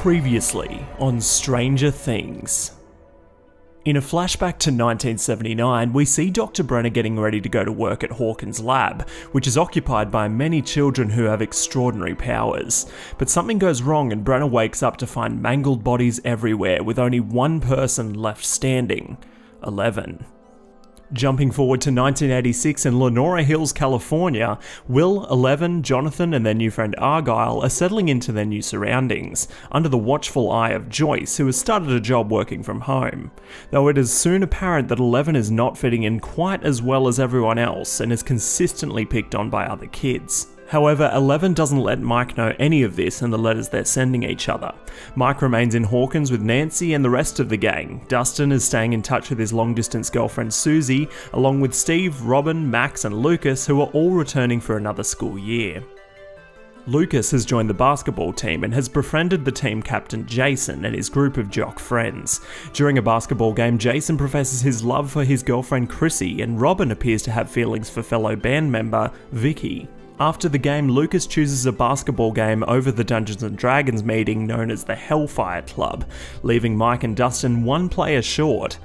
Previously on Stranger Things. In a flashback to 1979, we see Dr. Brenner getting ready to go to work at Hawkins' lab, which is occupied by many children who have extraordinary powers. But something goes wrong and Brenner wakes up to find mangled bodies everywhere, with only one person left standing: Eleven. Jumping forward to 1986 in Lenora Hills, California, Will, Eleven, Jonathan and their new friend Argyle are settling into their new surroundings, under the watchful eye of Joyce, who has started a job working from home. Though it is soon apparent that Eleven is not fitting in quite as well as everyone else and is consistently picked on by other kids. However, Eleven doesn't let Mike know any of this in the letters they're sending each other. Mike remains in Hawkins with Nancy and the rest of the gang. Dustin is staying in touch with his long-distance girlfriend Susie, along with Steve, Robin, Max and Lucas, who are all returning for another school year. Lucas has joined the basketball team and has befriended the team captain Jason and his group of jock friends. During a basketball game, Jason professes his love for his girlfriend Chrissy, and Robin appears to have feelings for fellow band member Vicky. After the game, Lucas chooses a basketball game over the Dungeons & Dragons meeting known as the Hellfire Club, leaving Mike and Dustin one player short.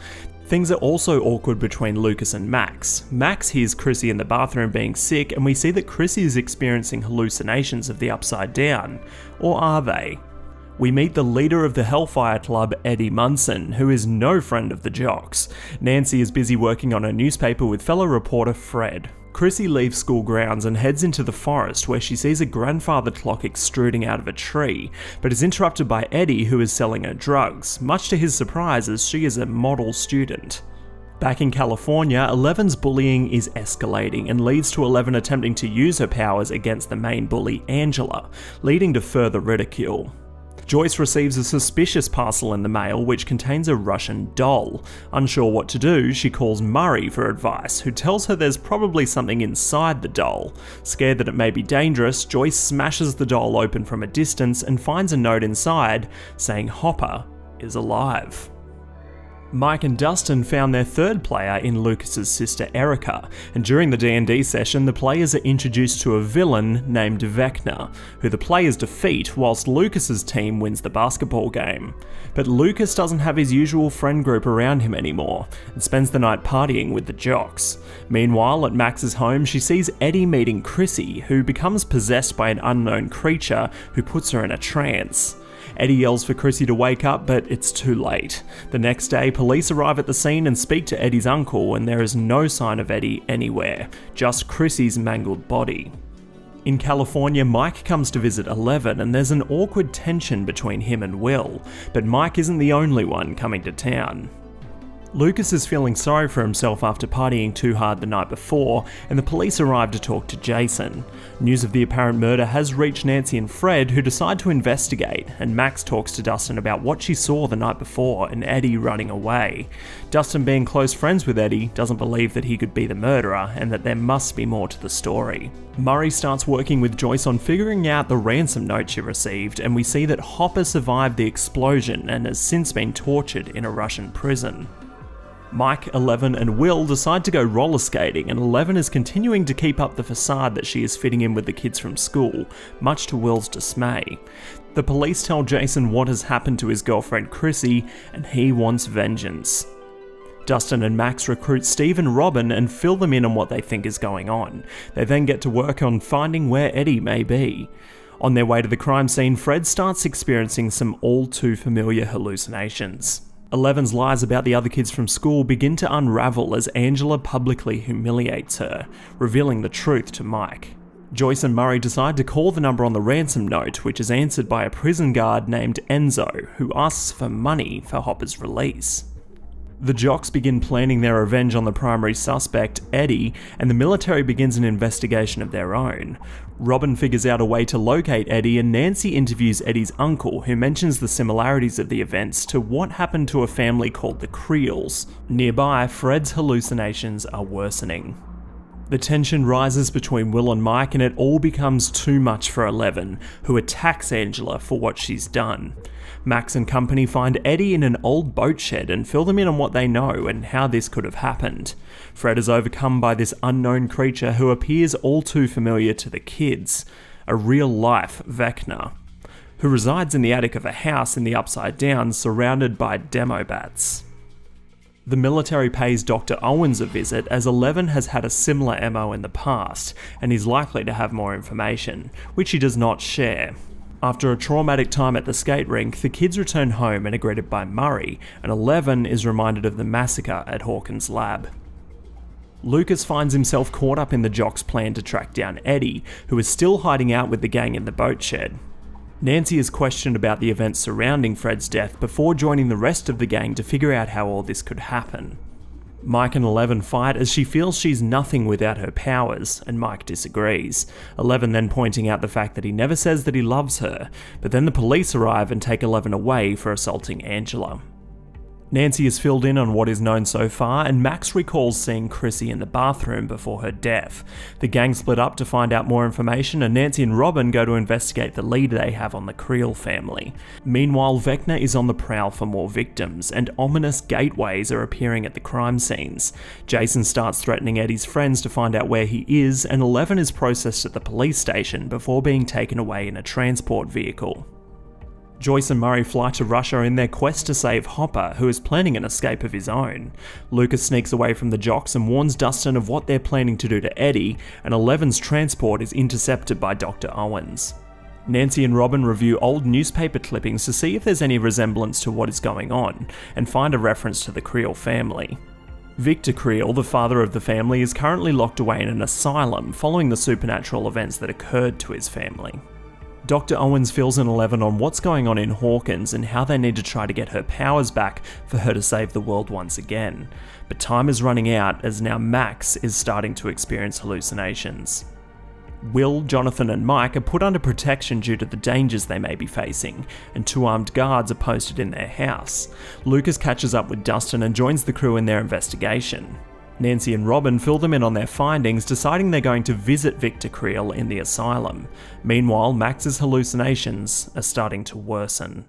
Things are also awkward between Lucas and Max. Max hears Chrissy in the bathroom being sick, and we see that Chrissy is experiencing hallucinations of the Upside Down. Or are they? We meet the leader of the Hellfire Club, Eddie Munson, who is no friend of the jocks. Nancy is busy working on her newspaper with fellow reporter Fred. Chrissy leaves school grounds and heads into the forest, where she sees a grandfather clock extruding out of a tree, but is interrupted by Eddie, who is selling her drugs, much to his surprise as she is a model student. Back in California, Eleven's bullying is escalating and leads to Eleven attempting to use her powers against the main bully, Angela, leading to further ridicule. Joyce receives a suspicious parcel in the mail which contains a Russian doll. Unsure what to do, she calls Murray for advice, who tells her there's probably something inside the doll. Scared that it may be dangerous, Joyce smashes the doll open from a distance and finds a note inside saying Hopper is alive. Mike and Dustin found their third player in Lucas's sister Erica, and during the D&D session the players are introduced to a villain named Vecna, who the players defeat whilst Lucas's team wins the basketball game. But Lucas doesn't have his usual friend group around him anymore, and spends the night partying with the jocks. Meanwhile, at Max's home she sees Eddie meeting Chrissy, who becomes possessed by an unknown creature who puts her in a trance. Eddie yells for Chrissy to wake up, but it's too late. The next day, police arrive at the scene and speak to Eddie's uncle, and there is no sign of Eddie anywhere, just Chrissy's mangled body. In California, Mike comes to visit Eleven, and there's an awkward tension between him and Will, but Mike isn't the only one coming to town. Lucas is feeling sorry for himself after partying too hard the night before, and the police arrive to talk to Jason. News of the apparent murder has reached Nancy and Fred, who decide to investigate, and Max talks to Dustin about what she saw the night before and Eddie running away. Dustin, being close friends with Eddie, doesn't believe that he could be the murderer and that there must be more to the story. Murray starts working with Joyce on figuring out the ransom note she received, and we see that Hopper survived the explosion and has since been tortured in a Russian prison. Mike, Eleven and Will decide to go roller skating, and Eleven is continuing to keep up the facade that she is fitting in with the kids from school, much to Will's dismay. The police tell Jason what has happened to his girlfriend Chrissy, and he wants vengeance. Dustin and Max recruit Steve and Robin and fill them in on what they think is going on. They then get to work on finding where Eddie may be. On their way to the crime scene, Fred starts experiencing some all too familiar hallucinations. Eleven's lies about the other kids from school begin to unravel as Angela publicly humiliates her, revealing the truth to Mike. Joyce and Murray decide to call the number on the ransom note, which is answered by a prison guard named Enzo, who asks for money for Hopper's release. The jocks begin planning their revenge on the primary suspect, Eddie, and the military begins an investigation of their own. Robin figures out a way to locate Eddie, and Nancy interviews Eddie's uncle, who mentions the similarities of the events to what happened to a family called the Creels. Nearby, Fred's hallucinations are worsening. The tension rises between Will and Mike, and it all becomes too much for Eleven, who attacks Angela for what she's done. Max and company find Eddie in an old boat shed and fill them in on what they know and how this could have happened. Fred is overcome by this unknown creature who appears all too familiar to the kids, a real-life Vecna. who resides in the attic of a house in the Upside Down surrounded by demobats. The military pays Dr. Owens a visit as Eleven has had a similar MO in the past and is likely to have more information, which he does not share. After a traumatic time at the skate rink, the kids return home and are greeted by Murray, and Eleven is reminded of the massacre at Hawkins' lab. Lucas finds himself caught up in the Jock's plan to track down Eddie, who is still hiding out with the gang in the boat shed. Nancy is questioned about the events surrounding Fred's death before joining the rest of the gang to figure out how all this could happen. Mike and Eleven fight as she feels she's nothing without her powers, and Mike disagrees, Eleven then pointing out the fact that he never says that he loves her, but then the police arrive and take Eleven away for assaulting Angela. Nancy is filled in on what is known so far, and Max recalls seeing Chrissy in the bathroom before her death. The gang split up to find out more information, and Nancy and Robin go to investigate the lead they have on the Creel family. Meanwhile, Vecna is on the prowl for more victims, and ominous gateways are appearing at the crime scenes. Jason starts threatening Eddie's friends to find out where he is, and Eleven is processed at the police station before being taken away in a transport vehicle. Joyce and Murray fly to Russia in their quest to save Hopper, who is planning an escape of his own. Lucas sneaks away from the Jocks and warns Dustin of what they're planning to do to Eddie, and Eleven's transport is intercepted by Dr. Owens. Nancy and Robin review old newspaper clippings to see if there's any resemblance to what is going on, and find a reference to the Creel family. Victor Creel, the father of the family, is currently locked away in an asylum following the supernatural events that occurred to his family. Dr. Owens fills in Eleven on what's going on in Hawkins and how they need to try to get her powers back for her to save the world once again. But time is running out as now Max is starting to experience hallucinations. Will, Jonathan and Mike are put under protection due to the dangers they may be facing, and 2 armed guards are posted in their house. Lucas catches up with Dustin and joins the crew in their investigation. Nancy and Robin fill them in on their findings, deciding they're going to visit Victor Creel in the asylum. Meanwhile, Max's hallucinations are starting to worsen.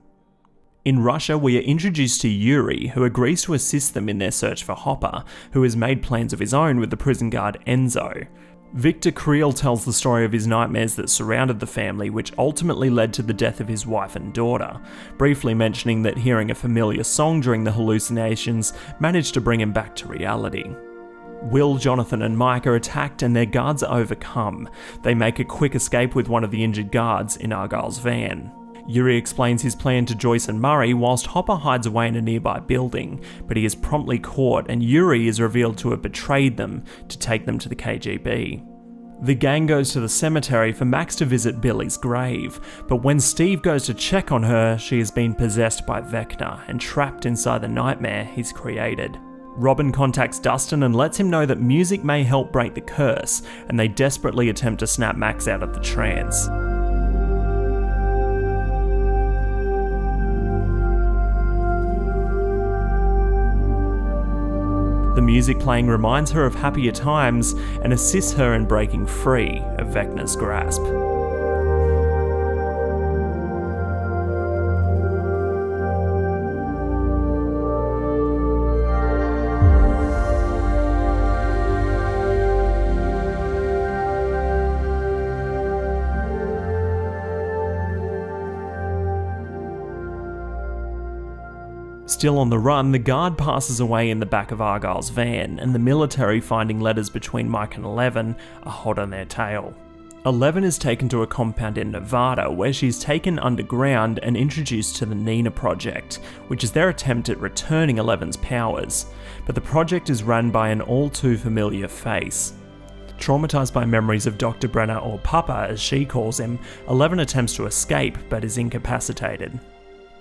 In Russia, we are introduced to Yuri, who agrees to assist them in their search for Hopper, who has made plans of his own with the prison guard Enzo. Victor Creel tells the story of his nightmares that surrounded the family, which ultimately led to the death of his wife and daughter, briefly mentioning that hearing a familiar song during the hallucinations managed to bring him back to reality. Will, Jonathan and Mike are attacked and their guards are overcome. They make a quick escape with one of the injured guards in Argyle's van. Yuri explains his plan to Joyce and Murray whilst Hopper hides away in a nearby building, but he is promptly caught and Yuri is revealed to have betrayed them to take them to the KGB. The gang goes to the cemetery for Max to visit Billy's grave, but when Steve goes to check on her, she has been possessed by Vecna and trapped inside the nightmare he's created. Robin contacts Dustin and lets him know that music may help break the curse, and they desperately attempt to snap Max out of the trance. The music playing reminds her of happier times and assists her in breaking free of Vecna's grasp. Still on the run, the guard passes away in the back of Argyle's van, and the military, finding letters between Mike and Eleven, are hot on their tail. Eleven is taken to a compound in Nevada where she's taken underground and introduced to the Nina Project, which is their attempt at returning Eleven's powers, but the project is run by an all too familiar face. Traumatized by memories of Dr. Brenner, or Papa as she calls him, Eleven attempts to escape but is incapacitated.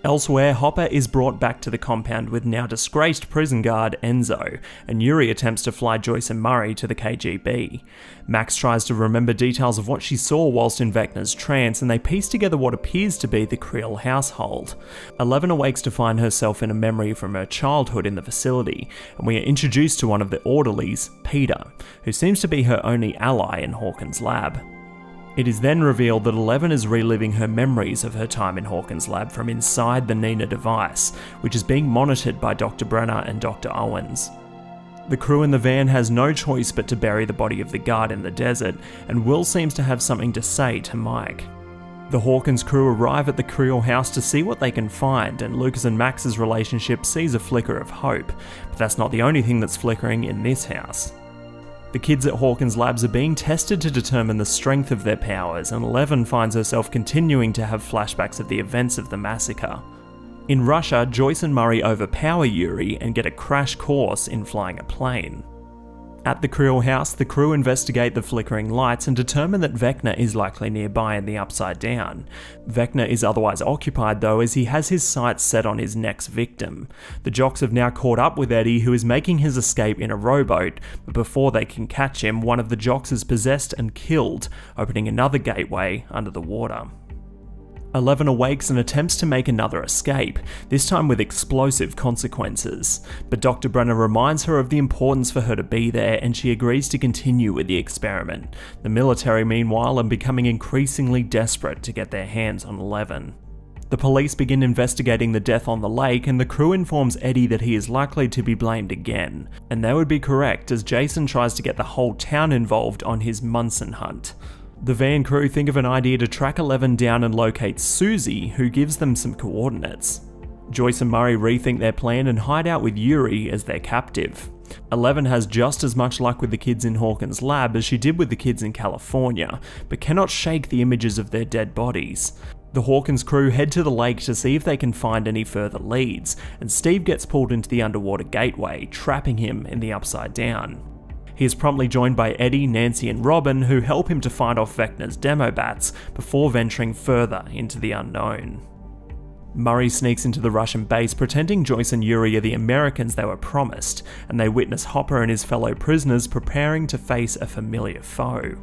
Elsewhere, Hopper is brought back to the compound with now disgraced prison guard Enzo, and Yuri attempts to fly Joyce and Murray to the KGB. Max tries to remember details of what she saw whilst in Vecna's trance, and they piece together what appears to be the Creel household. Eleven awakes to find herself in a memory from her childhood in the facility, and we are introduced to one of the orderlies, Peter, who seems to be her only ally in Hawkins' lab. It is then revealed that Eleven is reliving her memories of her time in Hawkins' lab from inside the Nina device, which is being monitored by Dr. Brenner and Dr. Owens. The crew in the van has no choice but to bury the body of the guard in the desert, and Will seems to have something to say to Mike. The Hawkins crew arrive at the Creel house to see what they can find, and Lucas and Max's relationship sees a flicker of hope, but that's not the only thing that's flickering in this house. The kids at Hawkins Labs are being tested to determine the strength of their powers, and Eleven finds herself continuing to have flashbacks of the events of the massacre. In Russia, Joyce and Murray overpower Yuri and get a crash course in flying a plane. At the Creel house, the crew investigate the flickering lights and determine that Vecna is likely nearby in the Upside Down. Vecna is otherwise occupied though, as he has his sights set on his next victim. The jocks have now caught up with Eddie, who is making his escape in a rowboat, but before they can catch him, one of the jocks is possessed and killed, opening another gateway under the water. Eleven awakes and attempts to make another escape, this time with explosive consequences. But Dr. Brenner reminds her of the importance for her to be there, and she agrees to continue with the experiment. The military, meanwhile, are becoming increasingly desperate to get their hands on Eleven. The police begin investigating the death on the lake, and the crew informs Eddie that he is likely to be blamed again. And they would be correct, as Jason tries to get the whole town involved on his Munson hunt. The van crew think of an idea to track Eleven down and locate Susie, who gives them some coordinates. Joyce and Murray rethink their plan and hide out with Yuri as their captive. Eleven has just as much luck with the kids in Hawkins' lab as she did with the kids in California, but cannot shake the images of their dead bodies. The Hawkins crew head to the lake to see if they can find any further leads, and Steve gets pulled into the underwater gateway, trapping him in the Upside Down. He is promptly joined by Eddie, Nancy and Robin, who help him to fight off Vecna's demo bats before venturing further into the unknown. Murray sneaks into the Russian base pretending Joyce and Yuri are the Americans they were promised, and they witness Hopper and his fellow prisoners preparing to face a familiar foe.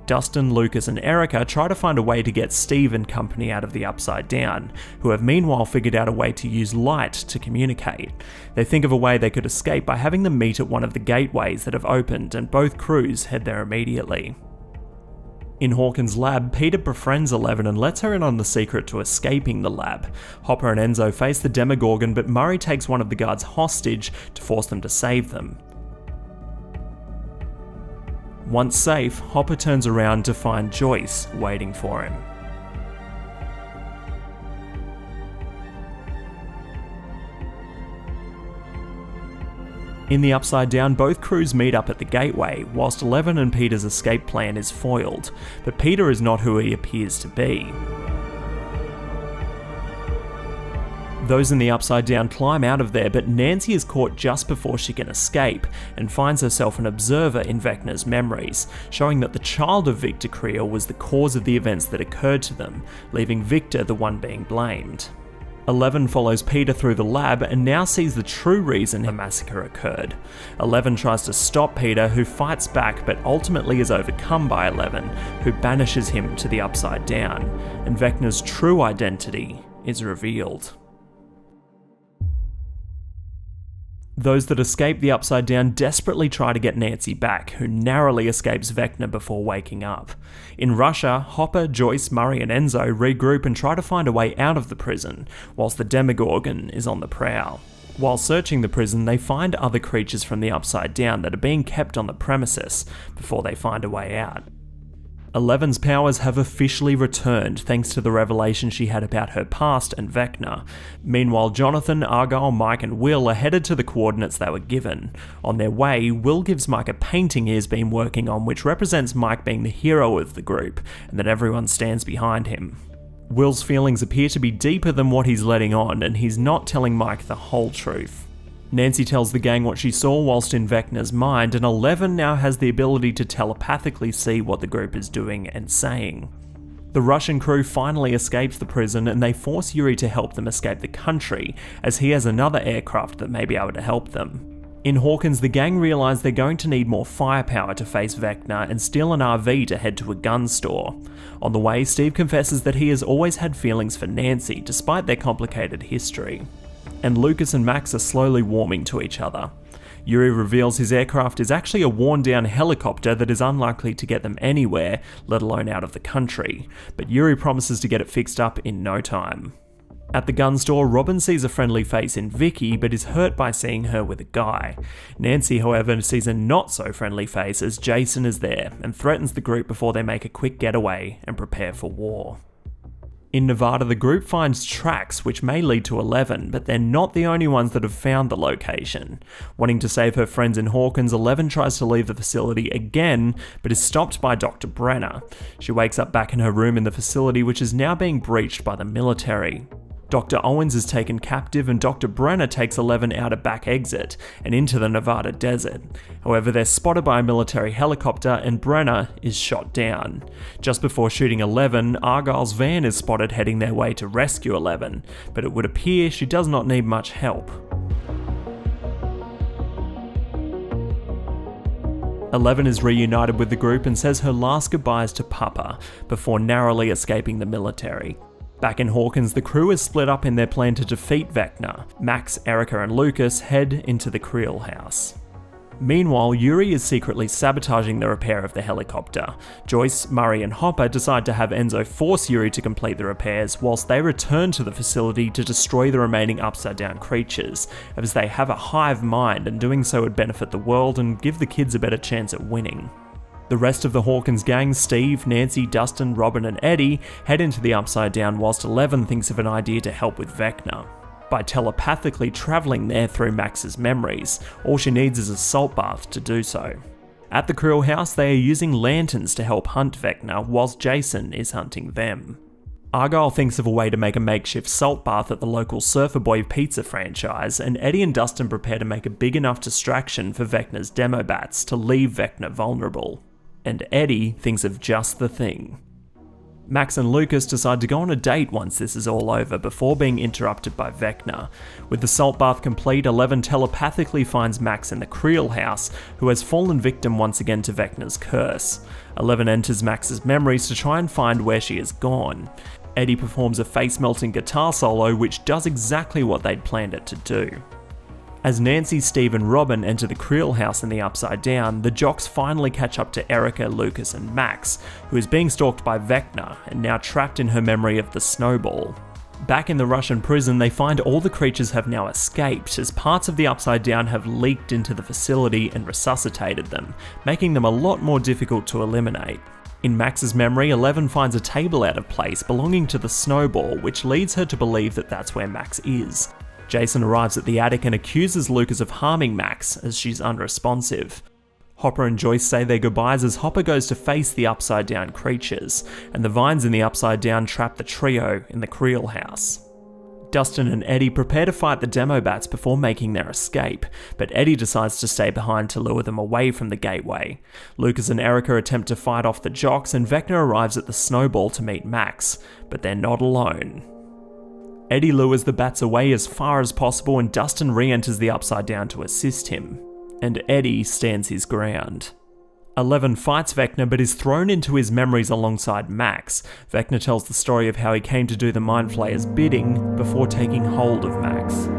Dustin, Lucas and Erica try to find a way to get Steve and company out of the Upside Down, who have meanwhile figured out a way to use light to communicate. They think of a way they could escape by having them meet at one of the gateways that have opened, and both crews head there immediately. In Hawkins' lab, Peter befriends Eleven and lets her in on the secret to escaping the lab. Hopper and Enzo face the Demogorgon, but Murray takes one of the guards hostage to force them to save them. Once safe, Hopper turns around to find Joyce waiting for him. In the Upside Down, both crews meet up at the gateway, whilst Eleven and Peter's escape plan is foiled, but Peter is not who he appears to be. Those in the Upside Down climb out of there, but Nancy is caught just before she can escape, and finds herself an observer in Vecna's memories, showing that the child of Victor Creel was the cause of the events that occurred to them, leaving Victor the one being blamed. Eleven follows Peter through the lab and now sees the true reason the massacre occurred. Eleven tries to stop Peter, who fights back but ultimately is overcome by Eleven, who banishes him to the Upside Down, and Vecna's true identity is revealed. Those that escape the Upside Down desperately try to get Nancy back, who narrowly escapes Vecna before waking up. In Russia, Hopper, Joyce, Murray and Enzo regroup and try to find a way out of the prison, whilst the Demogorgon is on the prowl. While searching the prison, they find other creatures from the Upside Down that are being kept on the premises before they find a way out. Eleven's powers have officially returned thanks to the revelation she had about her past and Vecna. Meanwhile, Jonathan, Argyle, Mike and Will are headed to the coordinates they were given. On their way, Will gives Mike a painting he has been working on, which represents Mike being the hero of the group, and that everyone stands behind him. Will's feelings appear to be deeper than what he's letting on, and he's not telling Mike the whole truth. Nancy tells the gang what she saw whilst in Vecna's mind, and Eleven now has the ability to telepathically see what the group is doing and saying. The Russian crew finally escapes the prison, and they force Yuri to help them escape the country, as he has another aircraft that may be able to help them. In Hawkins, the gang realise they're going to need more firepower to face Vecna and steal an RV to head to a gun store. On the way, Steve confesses that he has always had feelings for Nancy, despite their complicated history. And Lucas and Max are slowly warming to each other. Yuri reveals his aircraft is actually a worn-down helicopter that is unlikely to get them anywhere, let alone out of the country, but Yuri promises to get it fixed up in no time. At the gun store, Robin sees a friendly face in Vicky, but is hurt by seeing her with a guy. Nancy, however, sees a not-so-friendly face as Jason is there, and threatens the group before they make a quick getaway and prepare for war. In Nevada, the group finds tracks which may lead to Eleven, but they're not the only ones that have found the location. Wanting to save her friends in Hawkins, Eleven tries to leave the facility again, but is stopped by Dr. Brenner. She wakes up back in her room in the facility, which is now being breached by the military. Dr. Owens is taken captive and Dr. Brenner takes Eleven out a back exit and into the Nevada desert. However, they're spotted by a military helicopter and Brenner is shot down. Just before shooting Eleven, Argyle's van is spotted heading their way to rescue Eleven, but it would appear she does not need much help. Eleven is reunited with the group and says her last goodbyes to Papa before narrowly escaping the military. Back in Hawkins, the crew is split up in their plan to defeat Vecna. Max, Erica, and Lucas head into the Creel house. Meanwhile, Yuri is secretly sabotaging the repair of the helicopter. Joyce, Murray, and Hopper decide to have Enzo force Yuri to complete the repairs, whilst they return to the facility to destroy the remaining upside-down creatures, as they have a hive mind and doing so would benefit the world and give the kids a better chance at winning. The rest of the Hawkins gang, Steve, Nancy, Dustin, Robin, and Eddie, head into the Upside Down whilst Eleven thinks of an idea to help with Vecna. By telepathically travelling there through Max's memories, all she needs is a salt bath to do so. At the Creel house, they are using lanterns to help hunt Vecna, whilst Jason is hunting them. Argyle thinks of a way to make a makeshift salt bath at the local Surfer Boy pizza franchise, and Eddie and Dustin prepare to make a big enough distraction for Vecna's demo bats to leave Vecna vulnerable. And Eddie thinks of just the thing. Max and Lucas decide to go on a date once this is all over before being interrupted by Vecna. With the salt bath complete, Eleven telepathically finds Max in the Creel house, who has fallen victim once again to Vecna's curse. Eleven enters Max's memories to try and find where she has gone. Eddie performs a face-melting guitar solo which does exactly what they'd planned it to do. As Nancy, Steve, and Robin enter the Creel house in the Upside Down, the jocks finally catch up to Erica, Lucas, and Max, who is being stalked by Vecna and now trapped in her memory of the snowball. Back in the Russian prison, they find all the creatures have now escaped, as parts of the Upside Down have leaked into the facility and resuscitated them, making them a lot more difficult to eliminate. In Max's memory, Eleven finds a table out of place belonging to the snowball, which leads her to believe that that's where Max is. Jason arrives at the attic and accuses Lucas of harming Max, as she's unresponsive. Hopper and Joyce say their goodbyes as Hopper goes to face the Upside Down creatures, and the vines in the Upside Down trap the trio in the Creel house. Dustin and Eddie prepare to fight the demo bats before making their escape, but Eddie decides to stay behind to lure them away from the gateway. Lucas and Erica attempt to fight off the jocks, and Vecna arrives at the snowball to meet Max, but they're not alone. Eddie lures the bats away as far as possible and Dustin re-enters the Upside Down to assist him, and Eddie stands his ground. Eleven fights Vecna but is thrown into his memories alongside Max. Vecna tells the story of how he came to do the Mind Flayer's bidding before taking hold of Max.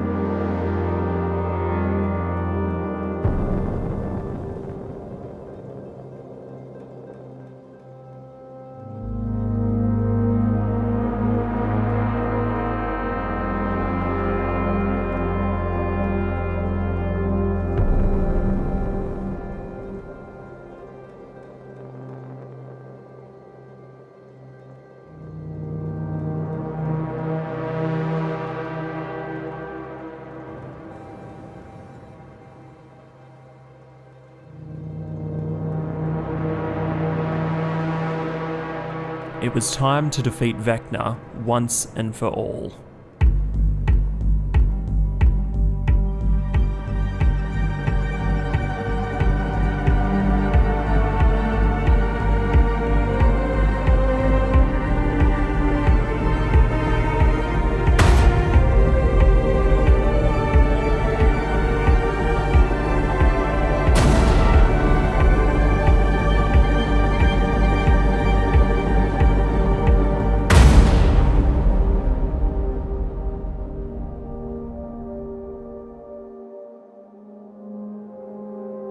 It was time to defeat Vecna once and for all.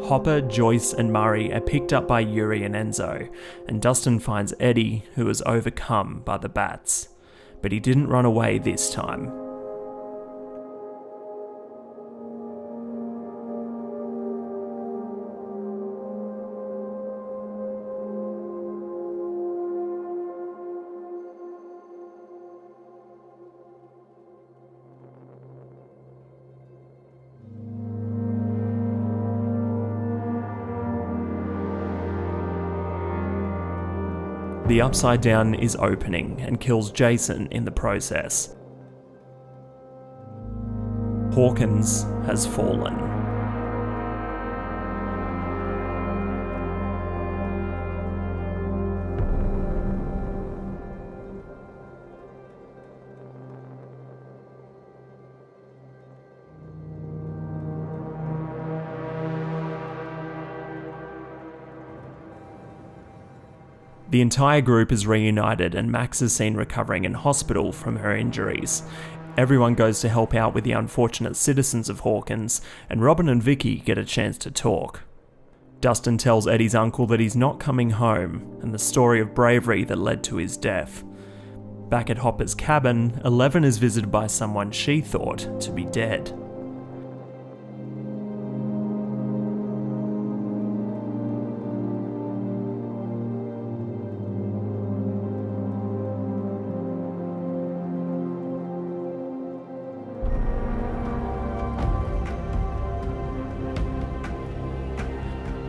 Hopper, Joyce, and Murray are picked up by Yuri and Enzo, and Dustin finds Eddie, who is overcome by the bats. But he didn't run away this time. the Upside Down is opening and kills Jason in the process. Hawkins has fallen. The entire group is reunited and Max is seen recovering in hospital from her injuries. Everyone goes to help out with the unfortunate citizens of Hawkins, and Robin and Vicky get a chance to talk. Dustin tells Eddie's uncle that he's not coming home, and the story of bravery that led to his death. Back at Hopper's cabin, Eleven is visited by someone she thought to be dead.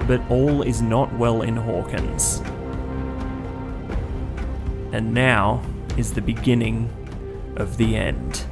But all is not well in Hawkins. And now is the beginning of the end.